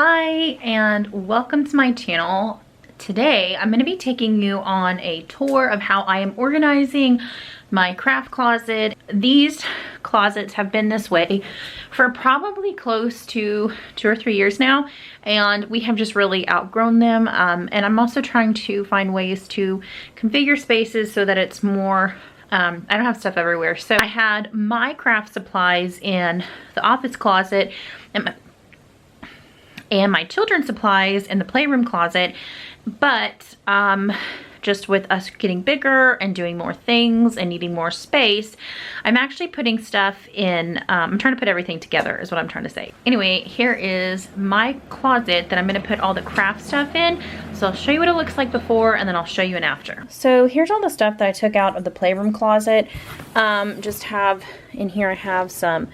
Hi, and welcome to my channel. Today, I'm going to be taking you on a tour of how I am organizing my craft closet. These closets have been this way for probably close to 2 or 3 years now, and we have just really outgrown them. And I'm also trying to find ways to configure spaces so that it's more I don't have stuff everywhere. So I had my craft supplies in the office closet and my children's supplies in the playroom closet, but just with us getting bigger and doing more things and needing more space, I'm actually putting stuff in, I'm trying to put everything together is what I'm trying to say. Anyway, here is my closet that I'm gonna put all the craft stuff in. So I'll show you what it looks like before and then I'll show you an after. So here's all the stuff that I took out of the playroom closet. Just have, in here I have some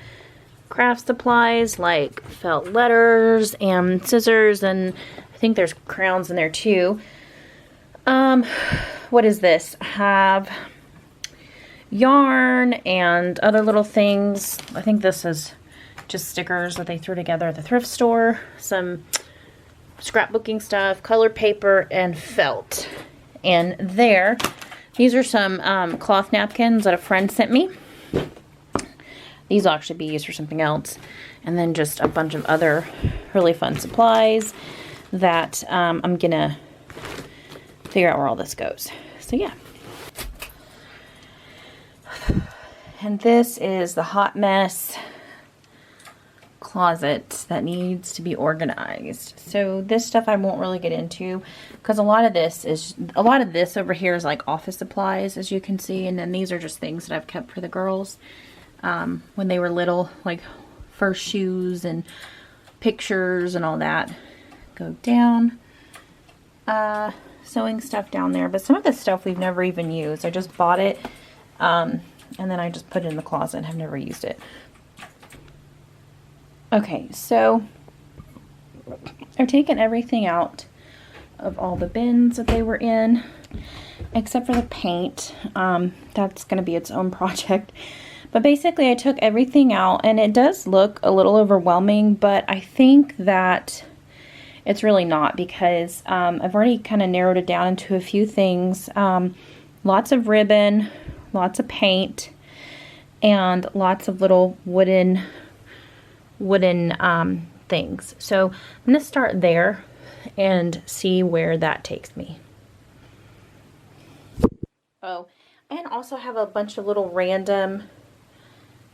craft supplies like felt letters and scissors, and I think there's crayons in there too. What is this? I have yarn and other little things. I think this is just stickers that they threw together at the thrift store. Some scrapbooking stuff, colored paper, and felt. And there, these are some cloth napkins that a friend sent me. These will actually be used for something else. And then just a bunch of other really fun supplies that I'm gonna figure out where all this goes. So yeah. And this is the hot mess closet that needs to be organized. So this stuff I won't really get into because a lot of this over here is like office supplies, as you can see, and then these are just things that I've kept for the girls when they were little, like first shoes and pictures and all that go down. Sewing stuff down there, but some of this stuff we've never even used. I just bought it and then I just put it in the closet and have never used it. Okay, so I've taken everything out of all the bins that they were in except for the paint. That's going to be its own project. But basically I took everything out, and it does look a little overwhelming, but I think that it's really not, because I've already kind of narrowed it down into a few things. Lots of ribbon, lots of paint, and lots of little wooden things. So I'm going to start there and see where that takes me. Oh, and also have a bunch of little random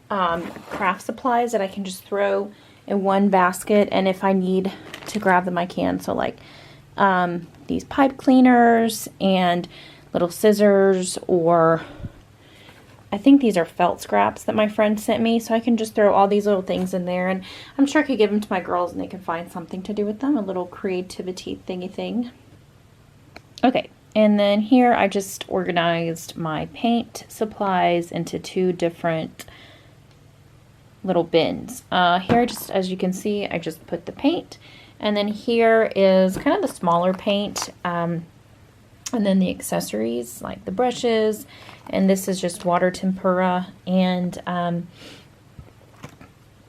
craft supplies that I can just throw in one basket, and if I need to grab them I can. So like these pipe cleaners and little scissors, or I think these are felt scraps that my friend sent me, so I can just throw all these little things in there, and I'm sure I could give them to my girls and they can find something to do with them, a little creativity thingy thing. Okay, and then here I just organized my paint supplies into 2 different little bins. Here, just as you can see, I just put the paint, and then here is kind of the smaller paint, and then the accessories like the brushes, and this is just water tempera, and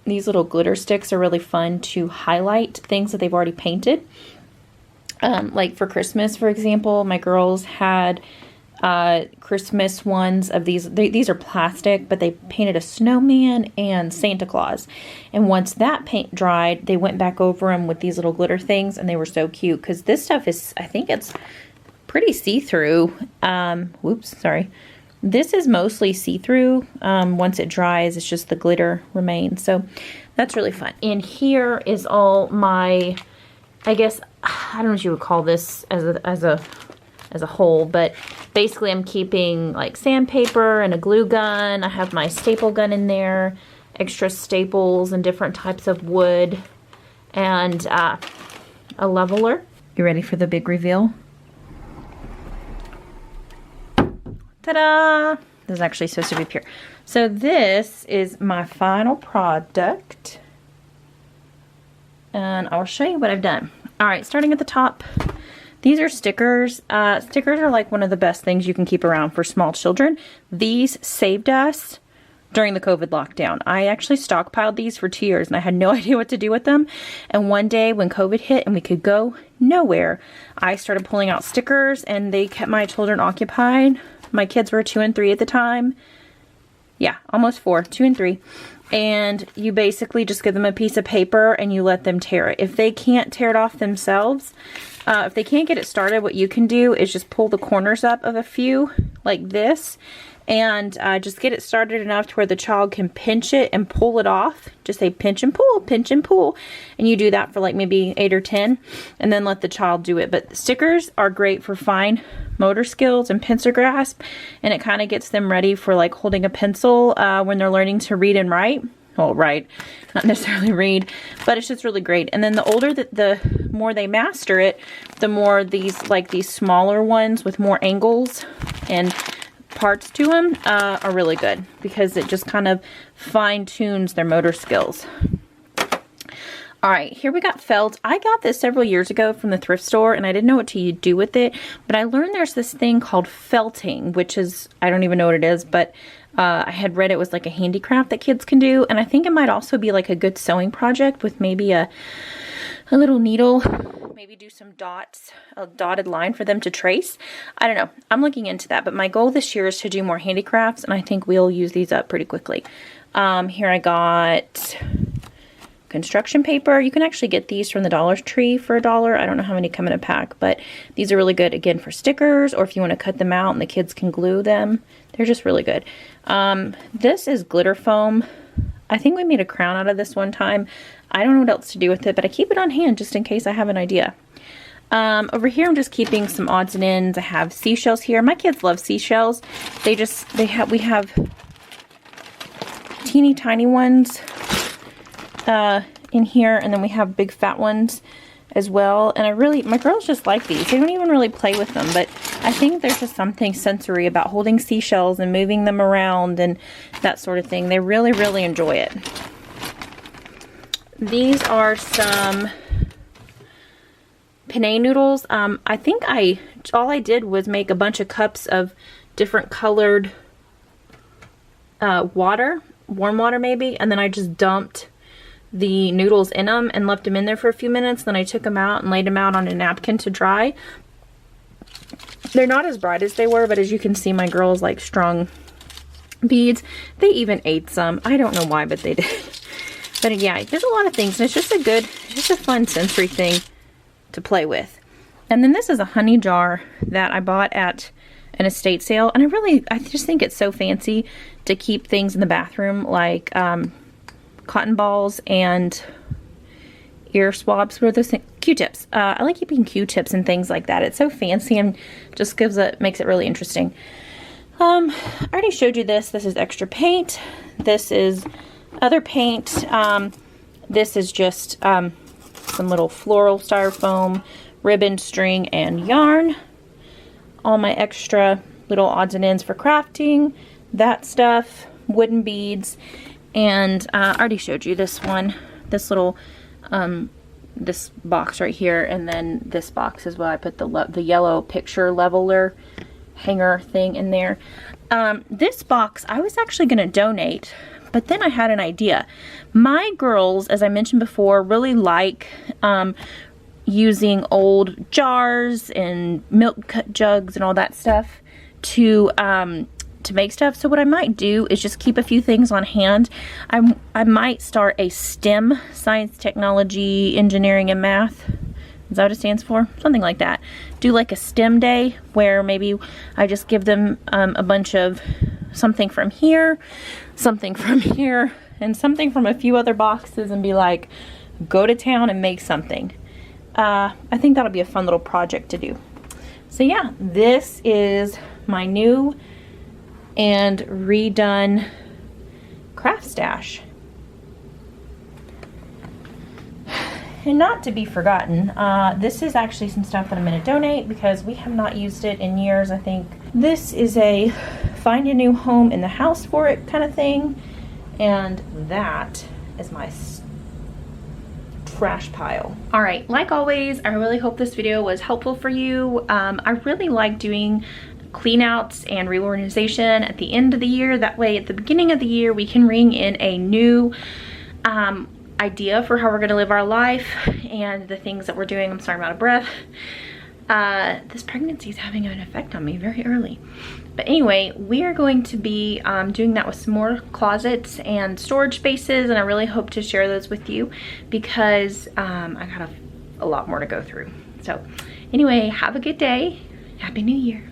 these little glitter sticks are really fun to highlight things that they've already painted. Like for Christmas, for example, my girls had Christmas ones of these. These are plastic, but they painted a snowman and Santa Claus. And once that paint dried, they went back over them with these little glitter things, and they were so cute, because this stuff is, I think it's pretty see-through. Whoops, sorry. This is mostly see-through. Once it dries, it's just the glitter remains. So that's really fun. And here is all my, I guess, I don't know what you would call this as a whole, but basically I'm keeping like sandpaper and a glue gun. I have my staple gun in there, extra staples and different types of wood, and a leveler. You ready for the big reveal? Ta-da! This is actually supposed to be pure. So this is my final product, and I'll show you what I've done. All right, starting at the top. These are stickers. Stickers are like one of the best things you can keep around for small children. These saved us during the COVID lockdown. I actually stockpiled these for 2 years and I had no idea what to do with them. And one day when COVID hit and we could go nowhere, I started pulling out stickers and they kept my children occupied. My kids were 2 and 3 at the time. Yeah, almost 4, 2 and 3. And you basically just give them a piece of paper and you let them tear it. If they can't tear it off themselves, if they can't get it started, what you can do is just pull the corners up of a few like this and just get it started enough to where the child can pinch it and pull it off. Just say pinch and pull, pinch and pull. And you do that for like maybe 8 or 10 and then let the child do it. But stickers are great for fine motor skills and pencil grasp, and it kind of gets them ready for like holding a pencil when they're learning to read and write. Well, write, not necessarily read, but it's just really great. And then the older that the more they master it, the more these smaller ones with more angles and parts to them are really good because it just kind of fine tunes their motor skills. All right, here we got felt. I got this several years ago from the thrift store and I didn't know what to do with it, but I learned there's this thing called felting, which is, I don't even know what it is, but I had read it was like a handicraft that kids can do, and I think it might also be like a good sewing project with maybe a little needle, maybe do some dots, a dotted line for them to trace. I don't know. I'm looking into that, but my goal this year is to do more handicrafts, and I think we'll use these up pretty quickly. Here I got construction paper. You can actually get these from the Dollar Tree for $1. I don't know how many come in a pack, but these are really good, again, for stickers, or if you want to cut them out and the kids can glue them. They're just really good. This is glitter foam. I think we made a crown out of this one time. I don't know what else to do with it, but I keep it on hand just in case I have an idea. Over here, I'm just keeping some odds and ends. I have seashells here. My kids love seashells. We have teeny tiny ones in here, and then we have big fat ones as well. And my girls just like these. They don't even really play with them, but I think there's just something sensory about holding seashells and moving them around and that sort of thing. They really, really enjoy it. These are some penne noodles. I think all I did was make a bunch of cups of different colored water, warm water maybe, and then I just dumped the noodles in them and left them in there for a few minutes. Then I took them out and laid them out on a napkin to dry. They're not as bright as they were, but as you can see, my girls like strung beads. They even ate some. I don't know why, but they did. But yeah, there's a lot of things, and it's just a fun sensory thing to play with. And then this is a honey jar that I bought at an estate sale, and I just think it's so fancy to keep things in the bathroom, like cotton balls and ear swabs. What are those things? Q-tips. I like keeping Q-tips and things like that. It's so fancy and just makes it really interesting. I already showed you this. This is extra paint. This is other paint. This is just some little floral styrofoam, ribbon, string, and yarn. All my extra little odds and ends for crafting, that stuff, wooden beads, and I already showed you this one, this little, this box right here, and then this box as well. I put the yellow picture leveler hanger thing in there. This box I was actually going to donate, but then I had an idea. My girls, as I mentioned before, really like using old jars and milk jugs and all that stuff to make stuff. So what I might do is just keep a few things on hand. I might start a STEM, science, technology, engineering, and math. Is that what it stands for? Something like that. Do like a STEM day where maybe I just give them a bunch of something from here, something from here, and something from a few other boxes, and be like, go to town and make something. I think that'll be a fun little project to do. So yeah, this is my new and redone craft stash. And not to be forgotten, this is actually some stuff that I'm going to donate because we have not used it in years, I think. This is a find a new home in the house for it kind of thing. And that is my trash pile. All right, like always, I really hope this video was helpful for you. I really like doing clean outs and reorganization at the end of the year. That way at the beginning of the year we can ring in a new idea for how we're going to live our life and the things that we're doing. I'm sorry, I'm out of breath. This pregnancy is having an effect on me very early. But anyway, we are going to be doing that with some more closets and storage spaces, and I really hope to share those with you because I got a lot more to go through. So anyway, have a good day. Happy New Year.